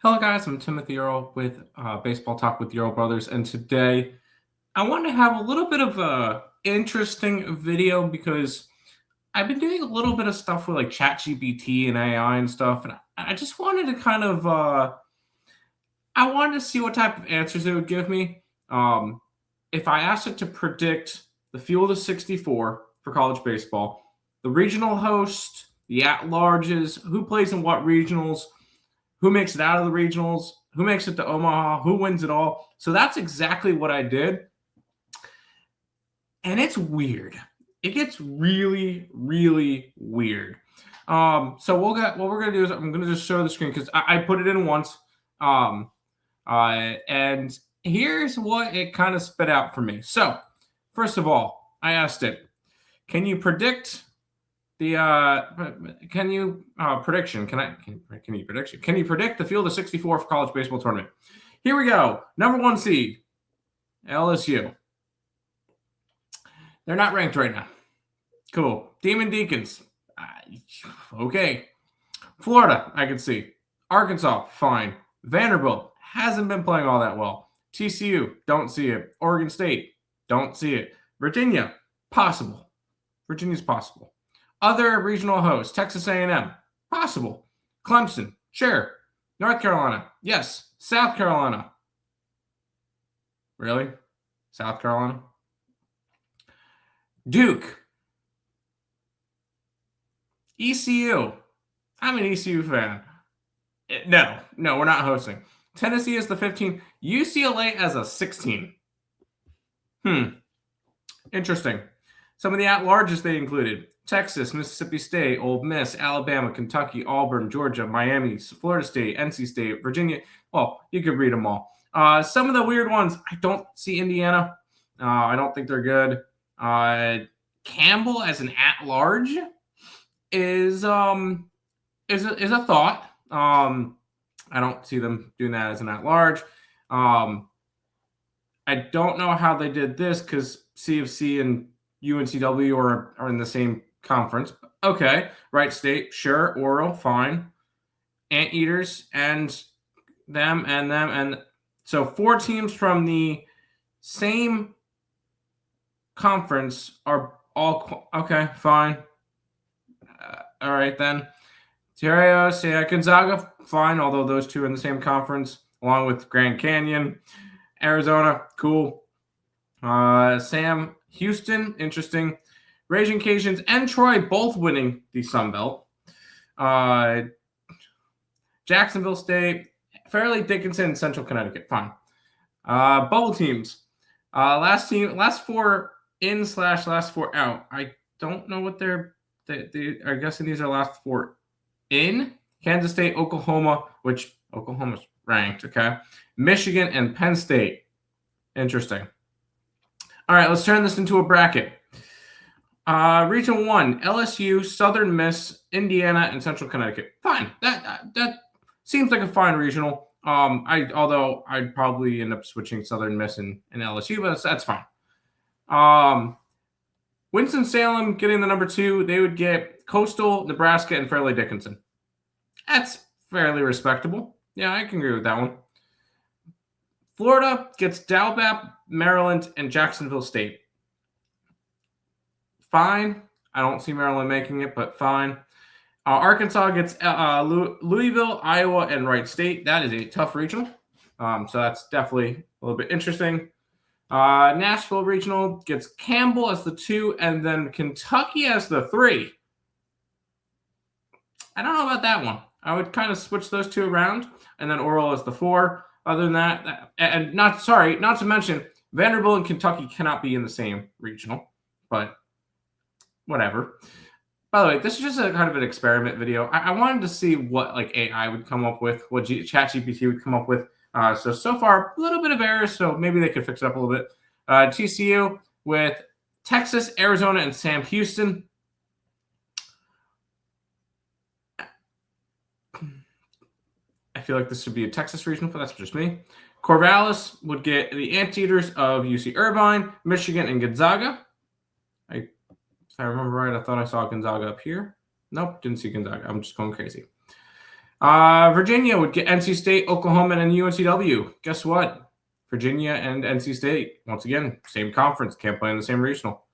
Hello, guys. I'm Timothy Earl with Baseball Talk with the Earl Brothers, and today I want to have a little bit of a interesting video because I've been doing a little bit of stuff with like Chatgpt and AI and stuff, and I just wanted to I wanted to see what type of answers it would give me. If I asked it to predict the field of 64 for college baseball, the regional host, the at-larges, who plays in what regionals, who makes it out of the regionals, who makes it to Omaha, who wins it all. So that's exactly what I did. And it's weird. It gets really, really weird. So what we're gonna do is I'm gonna just show the screen because I put it in once. And here's what it kind of spit out for me. So first of all, I asked it, can you predict the can you predict the field of 64 for college baseball tournament? Here we go. Number 1 seed, LSU. They're not ranked right now. Cool. Demon Deacons. Okay. Florida, I can see. Arkansas, fine. Vanderbilt hasn't been playing all that well. TCU, don't see it. Oregon State, don't see it. Virginia, possible. Virginia's possible. Other regional hosts, Texas A&M, possible. Clemson, sure. North Carolina, yes. South Carolina. Really? South Carolina? Duke. ECU. I'm an ECU fan. No, we're not hosting. Tennessee is the 15. UCLA as a 16. Interesting. Some of the at-larges they included: Texas, Mississippi State, Ole Miss, Alabama, Kentucky, Auburn, Georgia, Miami, Florida State, NC State, Virginia. Well, you could read them all. Some of the weird ones, I don't see Indiana. I don't think they're good. Campbell as an at-large is a thought. I don't see them doing that as an at-large. I don't know how they did this because CFC and UNCW are in the same conference. Okay, Wright State, sure. Oral, fine. Anteaters and them. And so 4 teams from the same conference are all okay, fine. All right then. Terrios, yeah, Gonzaga, fine, although those two are in the same conference, along with Grand Canyon. Arizona, cool. Sam Houston, interesting. Raging Cajuns and Troy both winning the Sun Belt. Jacksonville State, Fairleigh Dickinson, and Central Connecticut, fine. Bubble teams. Last 4 in / last 4 out. I don't know what they're guessing these are last 4 in. Kansas State, Oklahoma, which Oklahoma's ranked, okay. Michigan and Penn State. Interesting. All right, let's turn this into a bracket. Region 1, LSU, Southern Miss, Indiana, and Central Connecticut. Fine. That seems like a fine regional. Although I'd probably end up switching Southern Miss and LSU, but that's fine. Winston-Salem getting the number 2. They would get Coastal, Nebraska, and Fairleigh Dickinson. That's fairly respectable. Yeah, I can agree with that one. Florida gets Dalbap, Maryland, and Jacksonville State. Fine. I don't see Maryland making it, but fine. Arkansas gets Louisville, Iowa, and Wright State. That is a tough regional. So that's definitely a little bit interesting. Nashville regional gets Campbell as the 2, and then Kentucky as the 3. I don't know about that one. I would kind of switch those 2 around, and then Oral as the 4. Other than that, and not to mention, Vanderbilt and Kentucky cannot be in the same regional, but whatever. By the way, this is just a kind of an experiment video. I wanted to see what like AI would come up with, what ChatGPT would come up with. So far, a little bit of errors, so maybe they could fix it up a little bit. TCU with Texas, Arizona, and Sam Houston. I feel like this should be a Texas regional, but that's just me. Corvallis would get the Anteaters of UC Irvine, Michigan, and Gonzaga. If I remember right, I thought I saw Gonzaga up here. Nope, didn't see Gonzaga. I'm just going crazy. Virginia would get NC State, Oklahoma, and UNCW. Guess what? Virginia and NC State, once again, same conference, can't play in the same regional.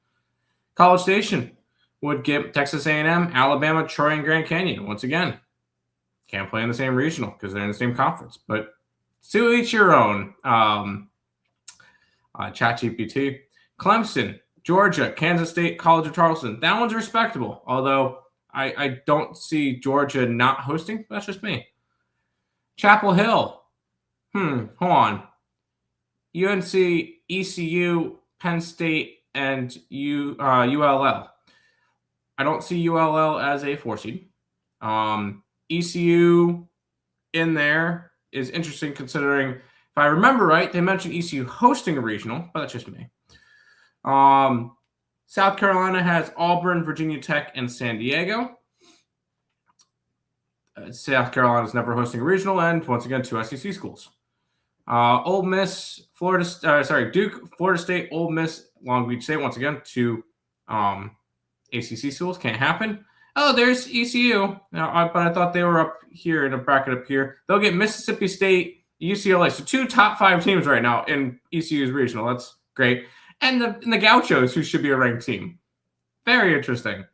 College Station would get Texas A&M, Alabama, Troy, and Grand Canyon. Once again, can't play in the same regional because they're in the same conference. But to each your own. Chatgpt. Clemson, Georgia, Kansas State, College of Charleston. That one's respectable, although I don't see Georgia not hosting. That's just me. Chapel Hill. Hold on. UNC, ECU, Penn State, and ULL. I don't see ULL as a 4 seed. ECU in there is interesting considering, if I remember right, they mentioned ECU hosting a regional, but that's just me. South Carolina has Auburn, Virginia Tech, and San Diego. South Carolina's never hosting a regional, and once again, 2 SEC schools. Ole Miss, Duke, Florida State, Ole Miss, Long Beach State. Once again, 2 ACC schools. Can't happen. Oh, there's ECU. Now, but I thought they were up here in a bracket up here. They'll get Mississippi State, UCLA. So 2 top 5 teams right now in ECU's regional. That's great. And the Gauchos, who should be a ranked team. Very interesting.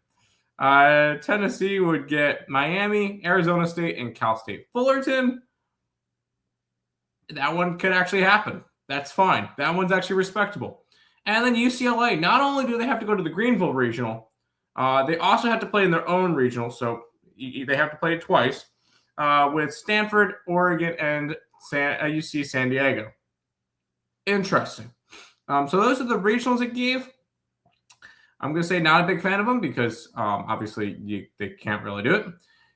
Tennessee would get Miami, Arizona State, and Cal State Fullerton. That one could actually happen. That's fine. That one's actually respectable. And then UCLA, not only do they have to go to the Greenville regional, they also have to play in their own regional. So they have to play it twice with Stanford, Oregon, and UC San Diego. Interesting. So those are the regionals it gave. I'm going to say not a big fan of them because obviously they can't really do it.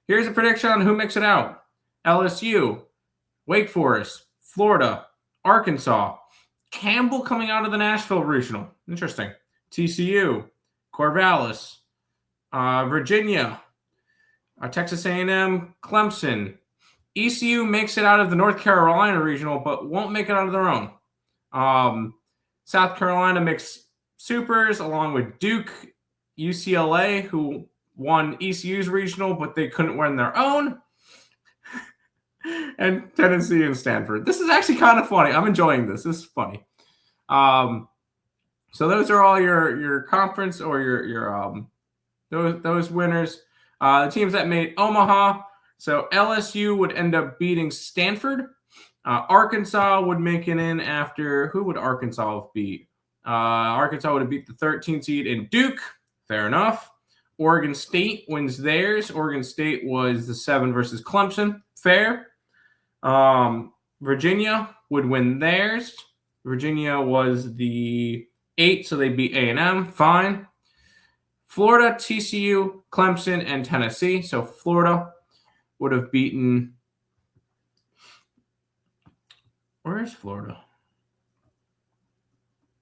Here's a prediction on who makes it out. LSU, Wake Forest, Florida, Arkansas, Campbell coming out of the Nashville regional. Interesting. TCU, Corvallis, Virginia, Texas A&M, Clemson. ECU makes it out of the North Carolina regional, but won't make it out of their own. South Carolina makes supers along with Duke, UCLA, who won ECU's regional, but they couldn't win their own. And Tennessee and Stanford. This is actually kind of funny. I'm enjoying this. This is funny. So those are all your conference or your those winners. The teams that made Omaha. So LSU would end up beating Stanford. Arkansas would make it in after, who would Arkansas have beat? Arkansas would have beat the 13th seed in Duke. Fair enough. Oregon State wins theirs. Oregon State was the 7 versus Clemson. Fair. Virginia would win theirs. Virginia was the 8, so they beat A&M. Fine. Florida, TCU, Clemson, and Tennessee. So Florida would have beaten. Where is Florida?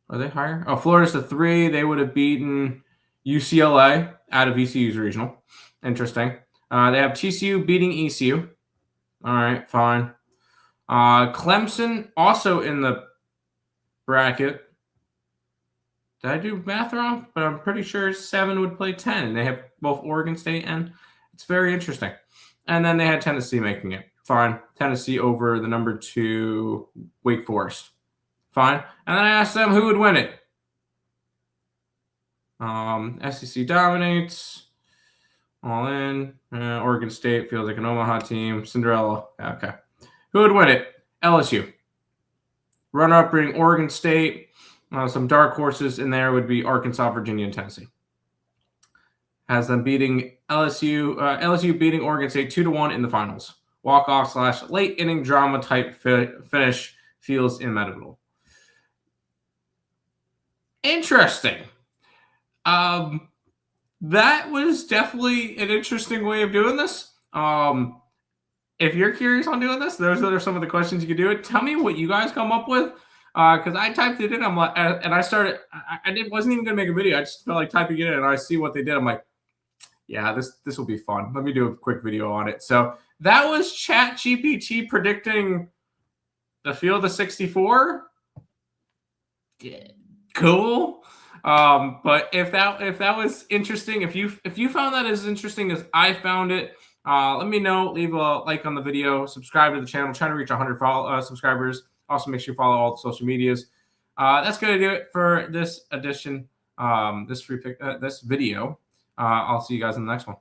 Are they higher? Oh, Florida's the 3. They would have beaten UCLA out of ECU's regional. Interesting. They have TCU beating ECU. All right, fine. Clemson also in the bracket. Did I do math wrong? But I'm pretty sure 7 would play 10. And they have both Oregon State, and it's very interesting. And then they had Tennessee making it. Fine. Tennessee over the number 2 Wake Forest. Fine. And then I asked them who would win it. SEC dominates. All in. Oregon State feels like an Omaha team. Cinderella. Okay. Who would win it? LSU. Runner-up being Oregon State. Some dark horses in there would be Arkansas, Virginia, and Tennessee. Has them beating LSU beating Oregon State 2-1 in the finals. Walk-off / late inning drama type finish feels inevitable. Interesting. That was definitely an interesting way of doing this. If you're curious on doing this, those are some of the questions you could do it. Tell me what you guys come up with. Because I typed it in, I'm like, and I started. Wasn't even gonna make a video. I just felt like typing it in, and I see what they did. I'm like, yeah, this will be fun. Let me do a quick video on it. So that was Chatgpt predicting the field of 64. Yeah, cool. But if that was interesting, if you found that as interesting as I found it, Let me know. Leave a like on the video. Subscribe to the channel. Trying to reach 100 subscribers. Also, make sure you follow all the social medias. That's going to do it for this edition, this video. I'll see you guys in the next one.